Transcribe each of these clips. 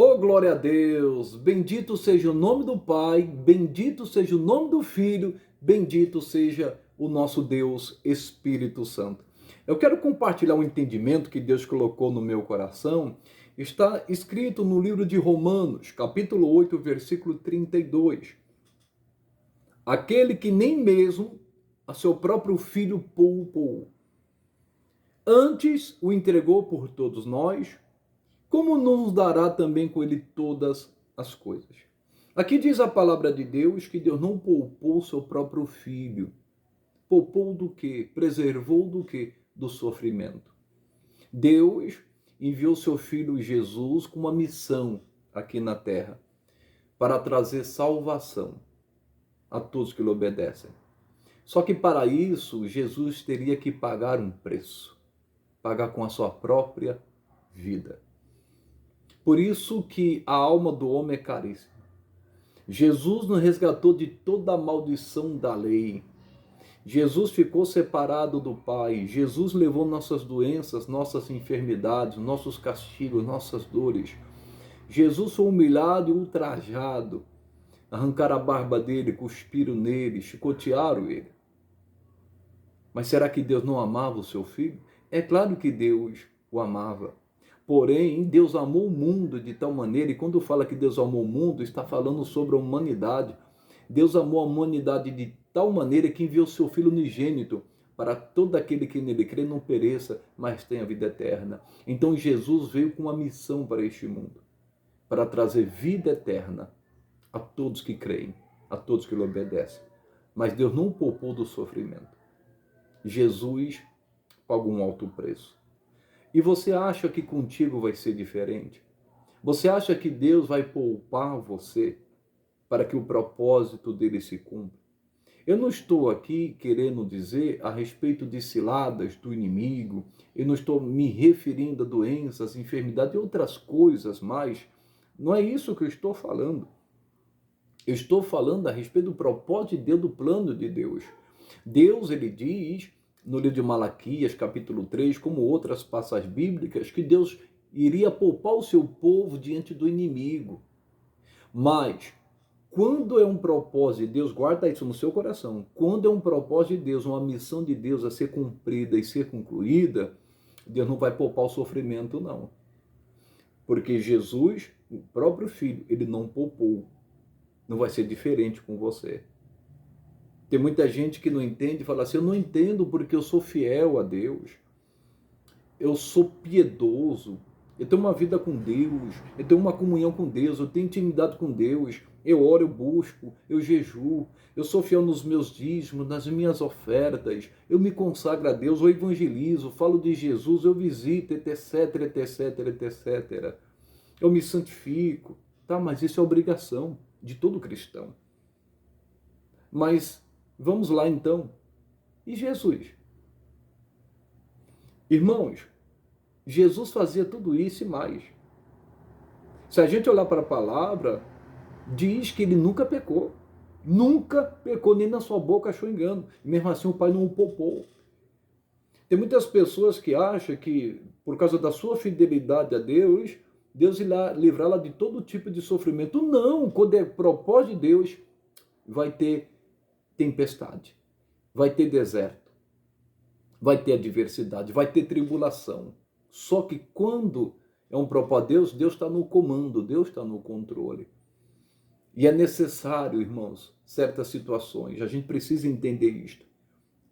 Oh, glória a Deus! Bendito seja o nome do Pai, bendito seja o nome do Filho, bendito seja o nosso Deus Espírito Santo. Eu quero compartilhar um entendimento que Deus colocou no meu coração. Está escrito no livro de Romanos, capítulo 8, versículo 32. Aquele que nem mesmo a seu próprio filho poupou, antes o entregou por todos nós, como nos dará também com ele todas as coisas? Aqui diz a palavra de Deus que Deus não poupou seu próprio filho. Poupou do quê? Preservou do quê? Do sofrimento. Deus enviou seu filho Jesus com uma missão aqui na terra, para trazer salvação a todos que lhe obedecem. Só que para isso, Jesus teria que pagar um preço, pagar com a sua própria vida. Por isso que a alma do homem é caríssima. Jesus nos resgatou de toda a maldição da lei. Jesus ficou separado do Pai. Jesus levou nossas doenças, nossas enfermidades, nossos castigos, nossas dores. Jesus foi humilhado e ultrajado. Arrancaram a barba dele, cuspiram nele, chicotearam ele. Mas será que Deus não amava o seu filho? É claro que Deus o amava. Porém, Deus amou o mundo de tal maneira, e quando fala que Deus amou o mundo, está falando sobre a humanidade. Deus amou a humanidade de tal maneira que enviou seu Filho unigênito para todo aquele que nele crê não pereça, mas tenha vida eterna. Então Jesus veio com uma missão para este mundo, para trazer vida eterna a todos que creem, a todos que lhe obedecem. Mas Deus não o poupou do sofrimento. Jesus pagou um alto preço. E você acha que contigo vai ser diferente? Você acha que Deus vai poupar você para que o propósito dele se cumpra? Eu não estou aqui querendo dizer a respeito de ciladas do inimigo, eu não estou me referindo a doenças, enfermidades e outras coisas mais. Não é isso que eu estou falando. Eu estou falando a respeito do propósito de Deus, do plano de Deus. Deus, ele diz no livro de Malaquias, capítulo 3, como outras passagens bíblicas, que Deus iria poupar o seu povo diante do inimigo. Mas, quando é um propósito de Deus, guarda isso no seu coração, quando é um propósito de Deus, uma missão de Deus a ser cumprida e ser concluída, Deus não vai poupar o sofrimento, não. Porque Jesus, o próprio Filho, ele não poupou. Não vai ser diferente com você. Tem muita gente que não entende e fala assim, eu não entendo porque eu sou fiel a Deus, eu sou piedoso, eu tenho uma vida com Deus, eu tenho uma comunhão com Deus, eu tenho intimidade com Deus, eu oro, eu busco, eu jejuo, eu sou fiel nos meus dízimos, nas minhas ofertas, eu me consagro a Deus, eu evangelizo, falo de Jesus, eu visito, etc, etc, etc. Eu me santifico, tá? Mas isso é obrigação de todo cristão. Mas vamos lá então. E Jesus? Irmãos, Jesus fazia tudo isso e mais. Se a gente olhar para a palavra, diz que ele nunca pecou. Nunca pecou, nem na sua boca achou engano. E mesmo assim o Pai não o poupou. Tem muitas pessoas que acham que, por causa da sua fidelidade a Deus, Deus irá livrá-la de todo tipo de sofrimento. Não, quando é propósito de Deus, vai ter tempestade, vai ter deserto, vai ter adversidade, vai ter tribulação. Só que quando é um propósito de Deus, Deus está no comando, Deus está no controle. E é necessário, irmãos, certas situações, a gente precisa entender isto.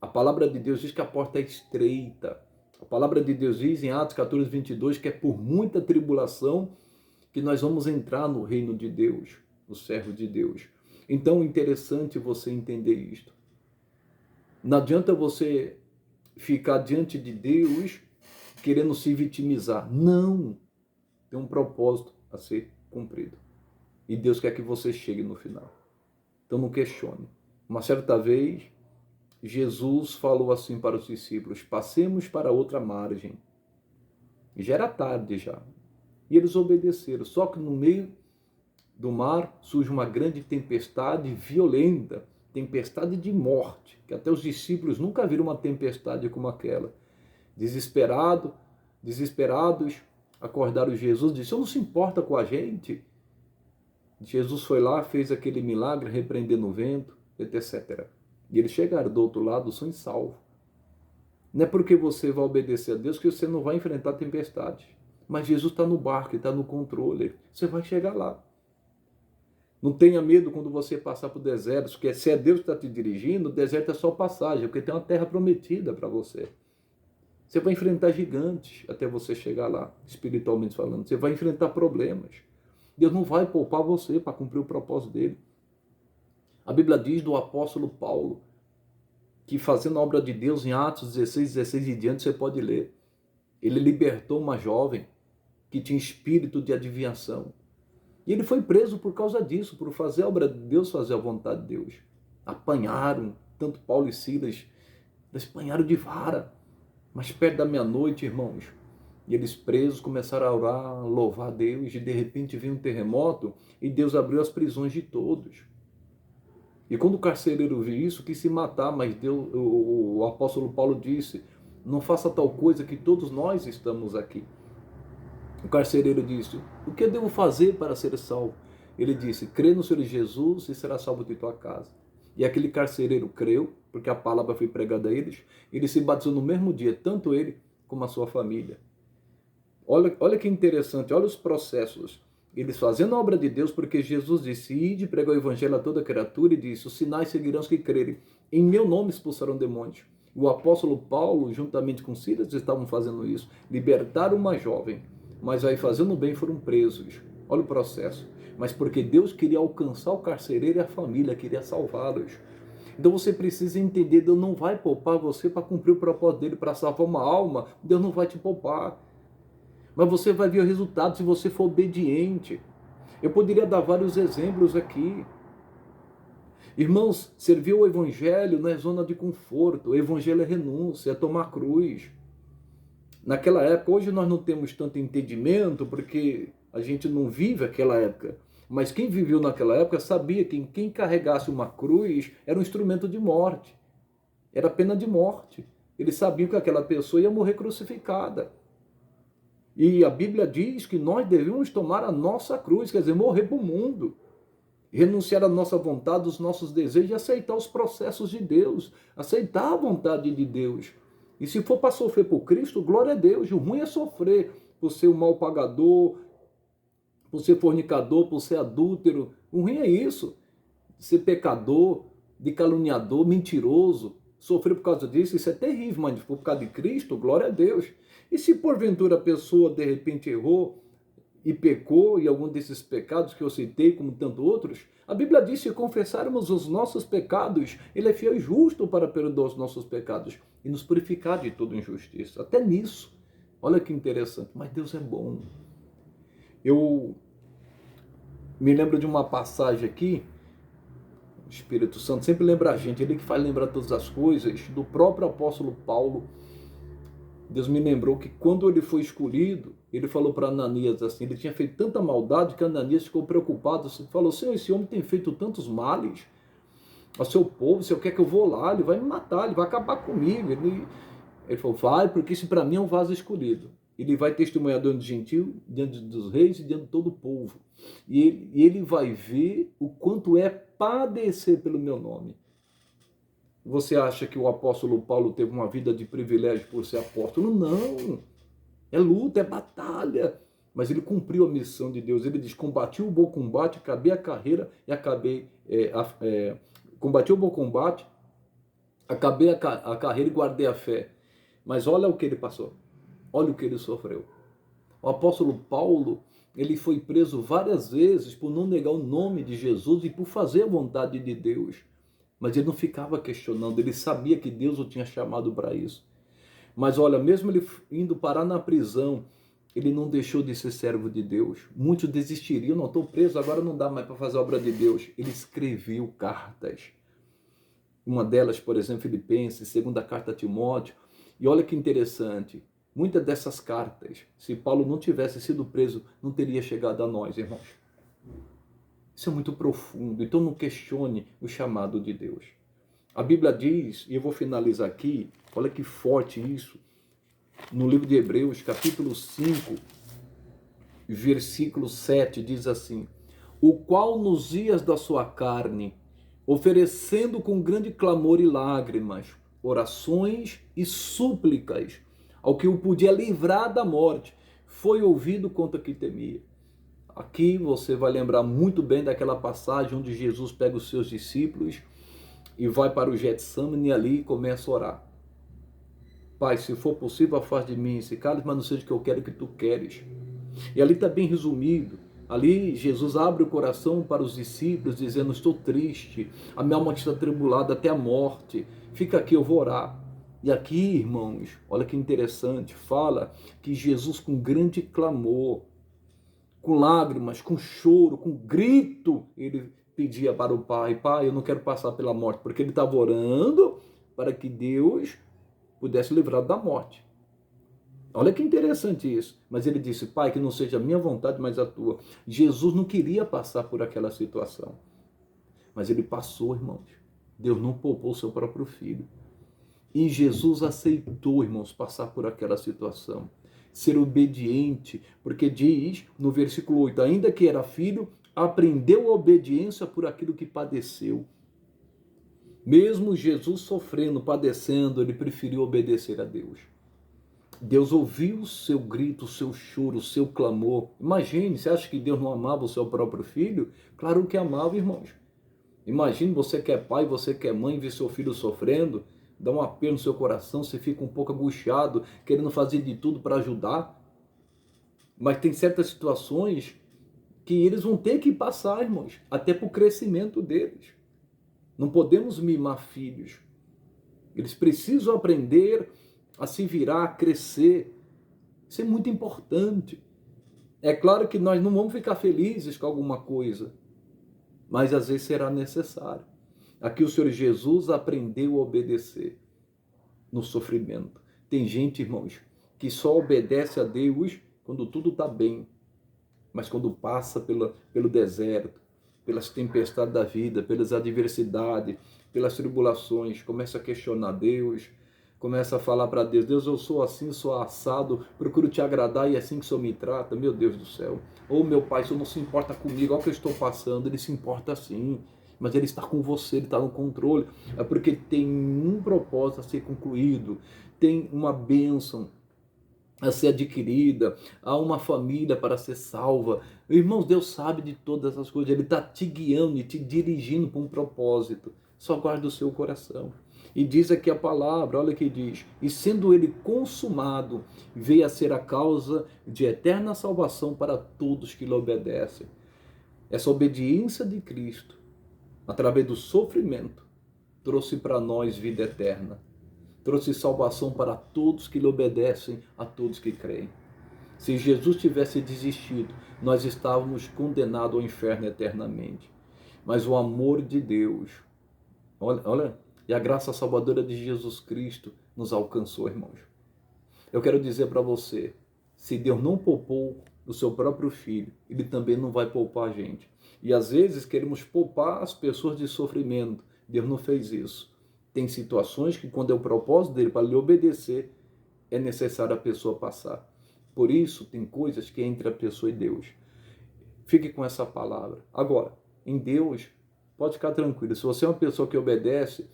A palavra de Deus diz que a porta é estreita. A palavra de Deus diz em Atos 14, 22, que é por muita tribulação que nós vamos entrar no reino de Deus, no servo de Deus. Então, é interessante você entender isto. Não adianta você ficar diante de Deus querendo se vitimizar. Não! Tem um propósito a ser cumprido. E Deus quer que você chegue no final. Então não questione. Uma certa vez, Jesus falou assim para os discípulos, passemos para outra margem. E já era tarde já. E eles obedeceram. Só que no meio do mar surge uma grande tempestade violenta, tempestade de morte, que até os discípulos nunca viram uma tempestade como aquela. Desesperados, Acordaram Jesus, disse, "Você não se importa com a gente?" Jesus foi lá, fez aquele milagre, repreendendo o vento, etc. E eles chegaram do outro lado, são salvos. Não é porque você vai obedecer a Deus que você não vai enfrentar tempestade. Mas Jesus está no barco, está no controle. Você vai chegar lá. Não tenha medo quando você passar por desertos, porque se é Deus que está te dirigindo, o deserto é só passagem, porque tem uma terra prometida para você. Você vai enfrentar gigantes até você chegar lá, espiritualmente falando. Você vai enfrentar problemas. Deus não vai poupar você para cumprir o propósito dele. A Bíblia diz do apóstolo Paulo que fazendo a obra de Deus em Atos 16 e diante, você pode ler. Ele libertou uma jovem que tinha espírito de adivinhação. E ele foi preso por causa disso, por fazer a obra de Deus, fazer a vontade de Deus. Apanharam, tanto Paulo e Silas, eles apanharam de vara. Mas perto da meia-noite, irmãos, e eles presos começaram a orar, a louvar a Deus, e de repente veio um terremoto e Deus abriu as prisões de todos. E quando o carcereiro viu isso, quis se matar, mas Deus, o apóstolo Paulo disse, não faça tal coisa que todos nós estamos aqui. O carcereiro disse, o que eu devo fazer para ser salvo? Ele disse, crê no Senhor Jesus e será salvo de tua casa. E aquele carcereiro creu, porque a palavra foi pregada a eles, ele se batizou no mesmo dia, tanto ele como a sua família. Olha que interessante, olha os processos. Eles fazendo a obra de Deus, porque Jesus disse, ide, pregou o evangelho a toda criatura e disse, os sinais seguirão os que crerem. Em meu nome expulsarão demônios. O apóstolo Paulo, juntamente com Silas, estavam fazendo isso. Libertaram uma jovem, mas aí fazendo bem foram presos. Olha o processo. Mas porque Deus queria alcançar o carcereiro e a família, queria salvá-los. Então você precisa entender, Deus não vai poupar você para cumprir o propósito dele, para salvar uma alma. Deus não vai te poupar. Mas você vai ver o resultado se você for obediente. Eu poderia dar vários exemplos aqui. Irmãos, servir o evangelho não é zona de conforto. O evangelho é renúncia, é tomar cruz. Naquela época, hoje nós não temos tanto entendimento, porque a gente não vive aquela época. Mas quem viveu naquela época sabia que quem carregasse uma cruz era um instrumento de morte. Era pena de morte. Eles sabiam que aquela pessoa ia morrer crucificada. E a Bíblia diz que nós devemos tomar a nossa cruz, quer dizer, morrer para o mundo. Renunciar à nossa vontade, os nossos desejos e aceitar os processos de Deus. Aceitar a vontade de Deus. E se for para sofrer por Cristo, glória a Deus. O ruim é sofrer por ser um mal pagador, por ser fornicador, por ser adúltero. O ruim é isso. Ser pecador, de caluniador, mentiroso. Sofrer por causa disso, isso é terrível, mas se for por causa de Cristo, glória a Deus. E se porventura a pessoa de repente errou e pecou, e algum desses pecados que eu citei, como tantos outros, a Bíblia diz que se confessarmos os nossos pecados, Ele é fiel e justo para perdoar os nossos pecados e nos purificar de toda injustiça. Até nisso. Olha que interessante. Mas Deus é bom. Eu me lembro de uma passagem aqui, o Espírito Santo sempre lembra a gente, Ele que faz lembrar todas as coisas, do próprio apóstolo Paulo. Deus me lembrou que quando ele foi escolhido, ele falou para Ananias assim, ele tinha feito tanta maldade que Ananias ficou preocupado, falou, Senhor, esse homem tem feito tantos males ao seu povo, se eu quer que eu vou lá, ele vai me matar, ele vai acabar comigo. Ele falou, vai, porque isso para mim é um vaso escolhido. Ele vai testemunhar diante dos gentios, diante dos reis e diante de todo o povo. E ele vai ver o quanto é padecer pelo meu nome. Você acha que o apóstolo Paulo teve uma vida de privilégio por ser apóstolo? Não. É luta, é batalha. Mas ele cumpriu a missão de Deus. Ele diz, combati o bom combate, acabei a carreira e acabei... combati o bom combate, acabei a carreira e guardei a fé. Mas olha o que ele passou. Olha o que ele sofreu. O apóstolo Paulo, ele foi preso várias vezes por não negar o nome de Jesus e por fazer a vontade de Deus. Mas ele não ficava questionando, ele sabia que Deus o tinha chamado para isso. Mas olha, mesmo ele indo parar na prisão, ele não deixou de ser servo de Deus. Muitos desistiriam, não, estou preso, agora não dá mais para fazer a obra de Deus. Ele escreveu cartas. Uma delas, por exemplo, Filipenses, segunda carta a Timóteo. E olha que interessante, muitas dessas cartas, se Paulo não tivesse sido preso, não teria chegado a nós, irmãos. Isso é muito profundo, então não questione o chamado de Deus. A Bíblia diz, e eu vou finalizar aqui, olha que forte isso, no livro de Hebreus, capítulo 5, versículo 7 diz assim: o qual nos dias da sua carne, oferecendo com grande clamor e lágrimas, orações e súplicas, ao que o podia livrar da morte, foi ouvido quanto a que temia. Aqui você vai lembrar muito bem daquela passagem onde Jesus pega os seus discípulos e vai para o Getsemane e ali começa a orar. Pai, se for possível, afaste de mim esse cálice, mas não seja o que eu quero, o que tu queres. E ali está bem resumido. Ali Jesus abre o coração para os discípulos, dizendo: estou triste, a minha alma está atribulada até a morte, fica aqui, eu vou orar. E aqui, irmãos, olha que interessante, fala que Jesus com grande clamor, com lágrimas, com choro, com grito, ele pedia para o Pai: Pai, eu não quero passar pela morte, porque ele estava orando para que Deus pudesse livrar da morte. Olha que interessante isso. Mas ele disse: Pai, que não seja a minha vontade, mas a tua. Jesus não queria passar por aquela situação. Mas ele passou, irmãos. Deus não poupou o seu próprio filho. E Jesus aceitou, irmãos, passar por aquela situação. Ser obediente, porque diz no versículo 8, ainda que era filho, aprendeu a obediência por aquilo que padeceu. Mesmo Jesus sofrendo, padecendo, ele preferiu obedecer a Deus. Deus ouviu o seu grito, o seu choro, o seu clamor. Imagine, você acha que Deus não amava o seu próprio filho? Claro que amava, irmãos. Imagine você que é pai, você que é mãe, ver seu filho sofrendo, dá um apelo no seu coração, você fica um pouco angustiado, querendo fazer de tudo para ajudar. Mas tem certas situações que eles vão ter que passar, irmãos, até para o crescimento deles. Não podemos mimar filhos. Eles precisam aprender a se virar, a crescer. Isso é muito importante. É claro que nós não vamos ficar felizes com alguma coisa, mas às vezes será necessário. Aqui o Senhor Jesus aprendeu a obedecer no sofrimento. Tem gente, irmãos, que só obedece a Deus quando tudo está bem, mas quando passa pelo deserto, pelas tempestades da vida, pelas adversidades, pelas tribulações, começa a questionar Deus, começa a falar para Deus: Deus, eu sou assim, sou assado, procuro te agradar e é assim que o Senhor me trata. Meu Deus do céu. Ou meu Pai, o Senhor não se importa comigo, olha o que eu estou passando. Ele se importa sim, mas Ele está com você, Ele está no controle. É porque tem um propósito a ser concluído, tem uma bênção a ser adquirida, há uma família para ser salva. Irmãos, Deus sabe de todas essas coisas, Ele está te guiando e te dirigindo para um propósito. Só guarda o seu coração. E diz aqui a palavra, olha que diz: e sendo ele consumado, veio a ser a causa de eterna salvação para todos que lhe obedecem. Essa obediência de Cristo, através do sofrimento, trouxe para nós vida eterna. Trouxe salvação para todos que lhe obedecem, a todos que creem. Se Jesus tivesse desistido, nós estávamos condenados ao inferno eternamente. Mas o amor de Deus, olha, e a graça salvadora de Jesus Cristo nos alcançou, irmãos. Eu quero dizer para você, se Deus não poupou o seu próprio filho, Ele também não vai poupar a gente. E às vezes queremos poupar as pessoas de sofrimento. Deus não fez isso. Tem situações que, quando é o propósito dele para lhe obedecer, é necessário a pessoa passar. Por isso, tem coisas que é entre a pessoa e Deus. Fique com essa palavra. Agora, em Deus, pode ficar tranquilo. Se você é uma pessoa que obedece,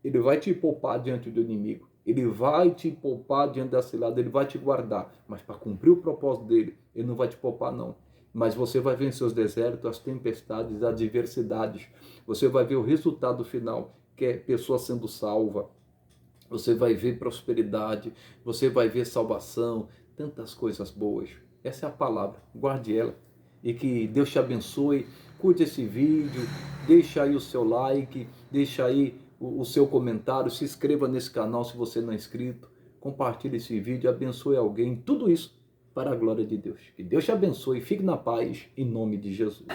Ele vai te poupar diante do inimigo. Ele vai te poupar diante da cilada. Ele vai te guardar. Mas para cumprir o propósito dele, Ele não vai te poupar, não. Mas você vai vencer os desertos, as tempestades, as adversidades. Você vai ver o resultado final, que é pessoa sendo salva. Você vai ver prosperidade, você vai ver salvação, tantas coisas boas. Essa é a palavra, guarde ela. E que Deus te abençoe. Curte esse vídeo, deixa aí o seu like, deixa aí o seu comentário, se inscreva nesse canal se você não é inscrito. Compartilhe esse vídeo, abençoe alguém. Tudo isso para a glória de Deus. Que Deus te abençoe, fique na paz, em nome de Jesus.